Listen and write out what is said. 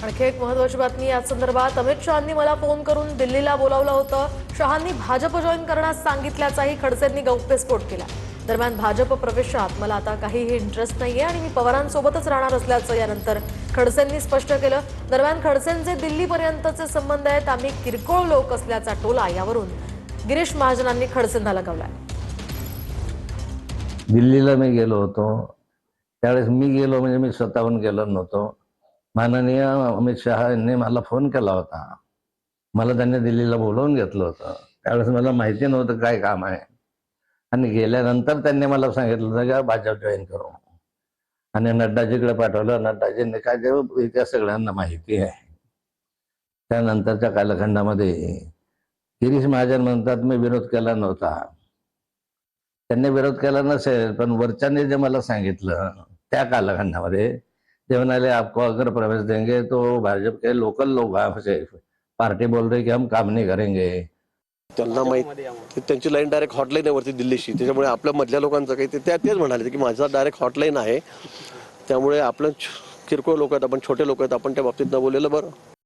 आणखी एक महत्त्वाची बातमी या संदर्भात अमित शहांनी मला फोन करून दिल्लीला बोलावलं होतं. शहांनी भाजप जॉईन करण्यास सांगितल्याचाही खडसेंनी गौप्यस्फोट केला. दरम्यान भाजप प्रवेशात मला आता काहीही इंटरेस्ट नाहीये आणि मी पवारांसोबतच राहणार असल्याचं यानंतर खडसेंनी स्पष्ट केलं. दरम्यान खडसेंचे दिल्लीपर्यंतचे संबंध आहेत, आम्ही किरकोळ लोक असल्याचा टोला यावरून गिरीश महाजनांनी खडसेंना लगावलाय. दिल्लीला मी गेलो होतो त्यावेळेस मी गेलो म्हणजे मी स्वतःहून गेलो नव्हतो. माननीय अमित शहा यांनी मला फोन केला होता. मला त्यांनी दिल्लीला बोलवून घेतलं होतं. त्यावेळेस मला माहिती नव्हतं काय काम आहे आणि गेल्यानंतर त्यांनी मला सांगितलं होतं की भाजप जॉईन करू आणि नड्डाजीकडे पाठवलं. नड्डाजींनी काय ते त्या सगळ्यांना माहिती आहे. त्यानंतरच्या कालखंडामध्ये गिरीश महाजन म्हणतात मी विरोध केला नव्हता. त्यांनी विरोध केला नसेल पण वरच्याने जे मला सांगितलं त्या कालखंडामध्ये ते म्हणाले आपको अगर प्रवेश देंगे तो भाजप के लोकल लोग आपसे पार्टी बोल रहे कि हम काम नहीं करेंगे. त्यांना माहिती त्यांची लाईन डायरेक्ट हॉटलाईन आहे वरती दिल्लीशी. त्याच्यामुळे आपल्या मधल्या लोकांचं काही ते तेच म्हणाले की माझा डायरेक्ट हॉटलाईन आहे. त्यामुळे आपलं किरकोळ लोक आहेत, आपण छोटे लोक आहेत, आपण त्या बाबतीत न बोललेलं बरं.